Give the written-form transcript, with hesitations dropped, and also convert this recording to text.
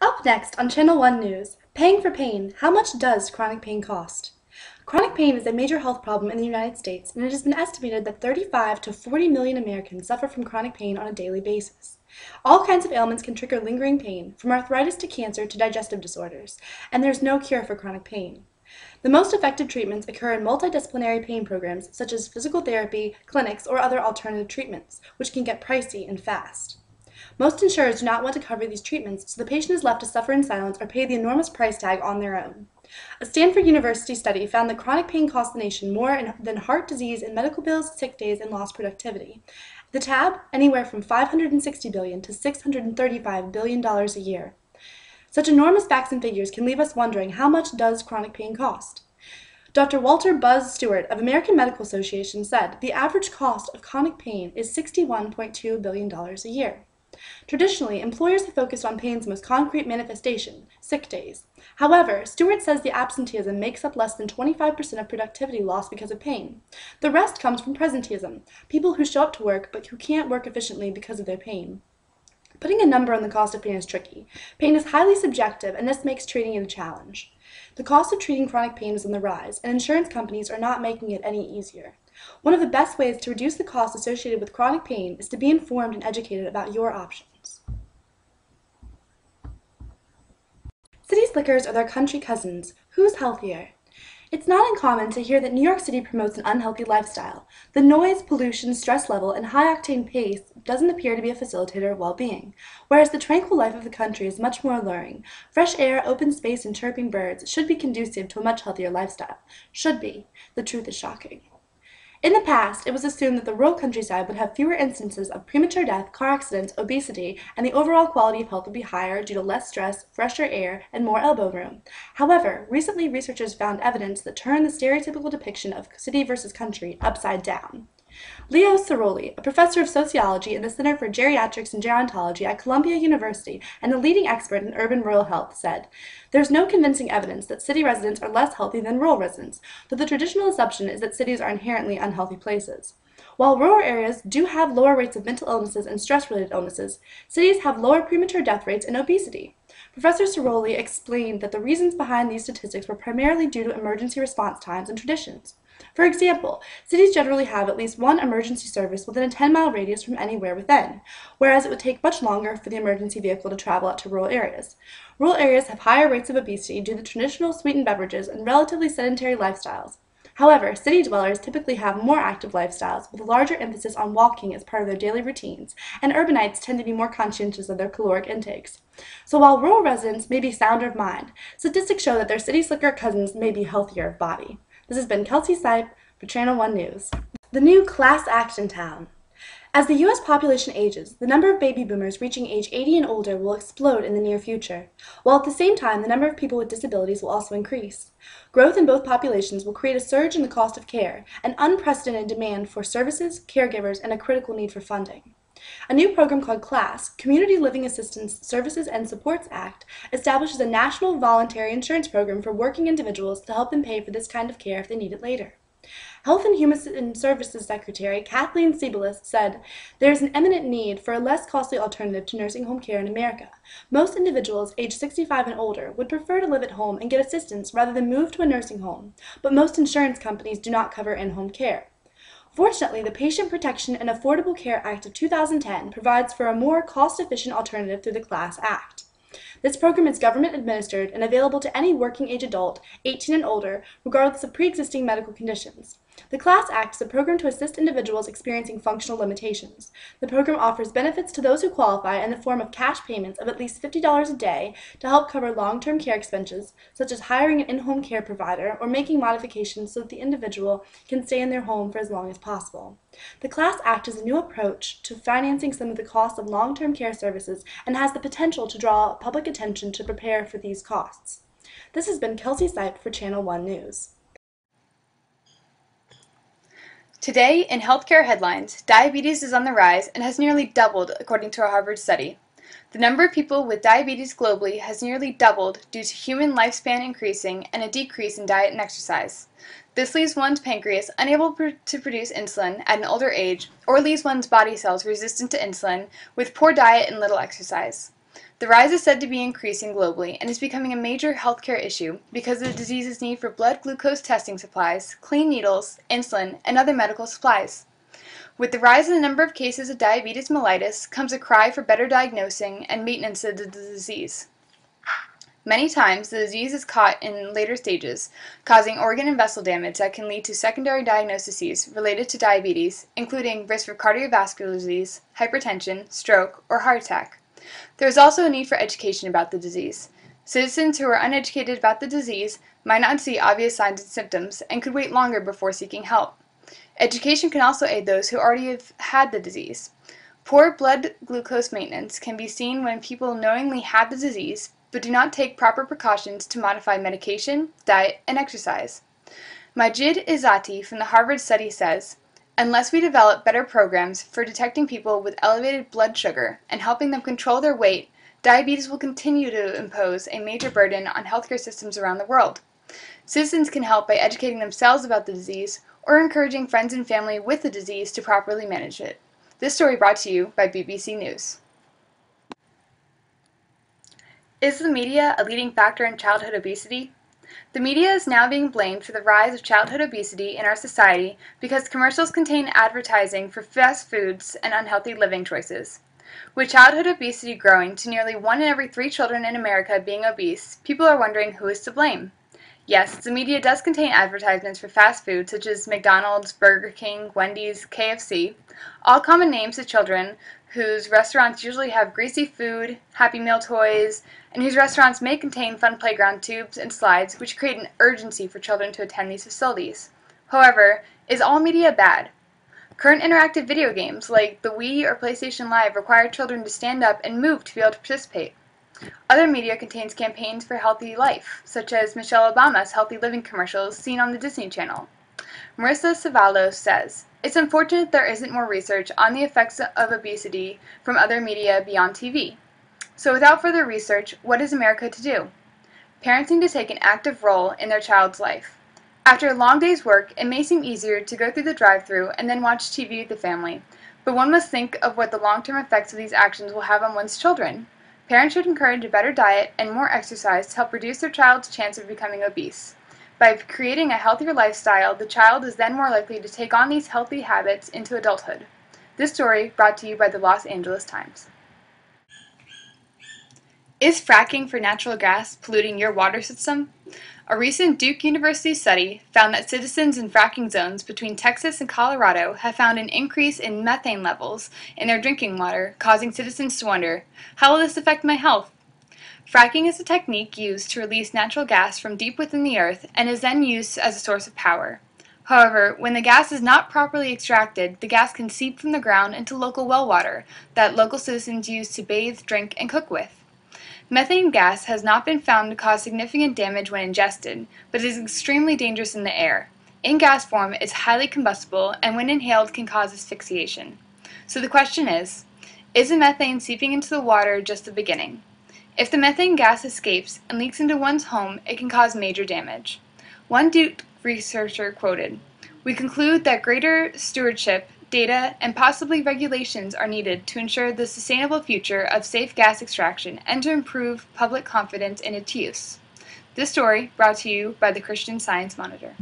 Up next on Channel 1 News, Paying for Pain, how much does chronic pain cost? Chronic pain is a major health problem in the United States, and it has been estimated that 35 to 40 million Americans suffer from chronic pain on a daily basis. All kinds of ailments can trigger lingering pain, from arthritis to cancer to digestive disorders, and there's no cure for chronic pain. The most effective treatments occur in multidisciplinary pain programs such as physical therapy, clinics, or other alternative treatments, which can get pricey and fast. Most insurers do not want to cover these treatments, so the patient is left to suffer in silence or pay the enormous price tag on their own. A Stanford University study found that chronic pain costs the nation more than heart disease in medical bills, sick days, and lost productivity. The tab, anywhere from $560 billion to $635 billion a year. Such enormous facts and figures can leave us wondering, how much does chronic pain cost? Dr. Walter Buzz Stewart of American Medical Association said the average cost of chronic pain is $61.2 billion a year. Traditionally, employers have focused on pain's most concrete manifestation, sick days. However, Stewart says the absenteeism makes up less than 25% of productivity lost because of pain. The rest comes from presenteeism, people who show up to work but who can't work efficiently because of their pain. Putting a number on the cost of pain is tricky. Pain is highly subjective, and this makes treating it a challenge. The cost of treating chronic pain is on the rise, and insurance companies are not making it any easier. One of the best ways to reduce the costs associated with chronic pain is to be informed and educated about your options. City slickers are their country cousins. Who's healthier? It's not uncommon to hear that New York City promotes an unhealthy lifestyle. The noise, pollution, stress level, and high-octane pace doesn't appear to be a facilitator of well-being, whereas the tranquil life of the country is much more alluring. Fresh air, open space, and chirping birds should be conducive to a much healthier lifestyle. Should be. The truth is shocking. In the past, it was assumed that the rural countryside would have fewer instances of premature death, car accidents, obesity, and the overall quality of health would be higher due to less stress, fresher air, and more elbow room. However, recently researchers found evidence that turned the stereotypical depiction of city versus country upside down. Leo Ciroli, a professor of sociology in the Center for Geriatrics and Gerontology at Columbia University and a leading expert in urban-rural health, said, "There's no convincing evidence that city residents are less healthy than rural residents, though the traditional assumption is that cities are inherently unhealthy places. While rural areas do have lower rates of mental illnesses and stress-related illnesses, cities have lower premature death rates and obesity." Professor Ciroli explained that the reasons behind these statistics were primarily due to emergency response times and traditions. For example, cities generally have at least one emergency service within a 10-mile radius from anywhere within, whereas it would take much longer for the emergency vehicle to travel out to rural areas. Rural areas have higher rates of obesity due to traditional sweetened beverages and relatively sedentary lifestyles. However, city dwellers typically have more active lifestyles with a larger emphasis on walking as part of their daily routines, and urbanites tend to be more conscientious of their caloric intakes. So while rural residents may be sounder of mind, statistics show that their city slicker cousins may be healthier of body. This has been Kelsey Sipe for Channel 1 News. The new class act in town. As the U.S. population ages, the number of baby boomers reaching age 80 and older will explode in the near future, while at the same time the number of people with disabilities will also increase. Growth in both populations will create a surge in the cost of care, an unprecedented demand for services, caregivers, and a critical need for funding. A new program called CLASS, Community Living Assistance Services and Supports Act, establishes a national voluntary insurance program for working individuals to help them pay for this kind of care if they need it later. Health and Human Services Secretary Kathleen Sebelius said, "There is an imminent need for a less costly alternative to nursing home care in America. Most individuals aged 65 and older would prefer to live at home and get assistance rather than move to a nursing home, but most insurance companies do not cover in-home care." Fortunately, the Patient Protection and Affordable Care Act of 2010 provides for a more cost-efficient alternative through the CLASS Act. This program is government-administered and available to any working-age adult, 18 and older, regardless of pre-existing medical conditions. The CLASS Act is a program to assist individuals experiencing functional limitations. The program offers benefits to those who qualify in the form of cash payments of at least $50 a day to help cover long-term care expenses, such as hiring an in-home care provider or making modifications so that the individual can stay in their home for as long as possible. The CLASS Act is a new approach to financing some of the costs of long-term care services and has the potential to draw public attention to prepare for these costs. This has been Kelsey Sipe for Channel 1 News. Today, in healthcare headlines, diabetes is on the rise and has nearly doubled according to a Harvard study. The number of people with diabetes globally has nearly doubled due to human lifespan increasing and a decrease in diet and exercise. This leaves one's pancreas unable to produce insulin at an older age, or leaves one's body cells resistant to insulin with poor diet and little exercise. The rise is said to be increasing globally and is becoming a major healthcare issue because of the disease's need for blood glucose testing supplies, clean needles, insulin, and other medical supplies. With the rise in the number of cases of diabetes mellitus comes a cry for better diagnosing and maintenance of the disease. Many times, the disease is caught in later stages, causing organ and vessel damage that can lead to secondary diagnoses related to diabetes, including risk for cardiovascular disease, hypertension, stroke, or heart attack. There is also a need for education about the disease. Citizens who are uneducated about the disease might not see obvious signs and symptoms and could wait longer before seeking help. Education can also aid those who already have had the disease. Poor blood glucose maintenance can be seen when people knowingly have the disease but do not take proper precautions to modify medication, diet, and exercise. Majid Izzati from the Harvard study says, "Unless we develop better programs for detecting people with elevated blood sugar and helping them control their weight, diabetes will continue to impose a major burden on healthcare systems around the world." Citizens can help by educating themselves about the disease or encouraging friends and family with the disease to properly manage it. This story brought to you by BBC News. Is the media a leading factor in childhood obesity? The media is now being blamed for the rise of childhood obesity in our society because commercials contain advertising for fast foods and unhealthy living choices. With childhood obesity growing to nearly 1 in every 3 children in America being obese, people are wondering who is to blame. Yes, the media does contain advertisements for fast food such as McDonald's, Burger King, Wendy's, KFC, all common names to children whose restaurants usually have greasy food, Happy Meal toys, and whose restaurants may contain fun playground tubes and slides which create an urgency for children to attend these facilities. However, is all media bad? Current interactive video games like the Wii or PlayStation Live require children to stand up and move to be able to participate. Other media contains campaigns for healthy life, such as Michelle Obama's healthy living commercials seen on the Disney Channel. Marissa Cevallos says, "It's unfortunate there isn't more research on the effects of obesity from other media beyond TV. So without further research, what is America to do? Parenting to take an active role in their child's life. After a long day's work, it may seem easier to go through the drive-thru and then watch TV with the family, but one must think of what the long-term effects of these actions will have on one's children. Parents should encourage a better diet and more exercise to help reduce their child's chance of becoming obese. By creating a healthier lifestyle, the child is then more likely to take on these healthy habits into adulthood." This story brought to you by the Los Angeles Times. Is fracking for natural gas polluting your water system? A recent Duke University study found that citizens in fracking zones between Texas and Colorado have found an increase in methane levels in their drinking water, causing citizens to wonder, how will this affect my health? Fracking is a technique used to release natural gas from deep within the earth and is then used as a source of power. However, when the gas is not properly extracted, the gas can seep from the ground into local well water that local citizens use to bathe, drink, and cook with. Methane gas has not been found to cause significant damage when ingested, but is extremely dangerous in the air. In gas form, it's highly combustible and when inhaled can cause asphyxiation. So the question is the methane seeping into the water just the beginning? If the methane gas escapes and leaks into one's home, it can cause major damage. One Duke researcher quoted, "We conclude that greater stewardship, data, and possibly regulations are needed to ensure the sustainable future of safe gas extraction and to improve public confidence in its use." This story brought to you by the Christian Science Monitor.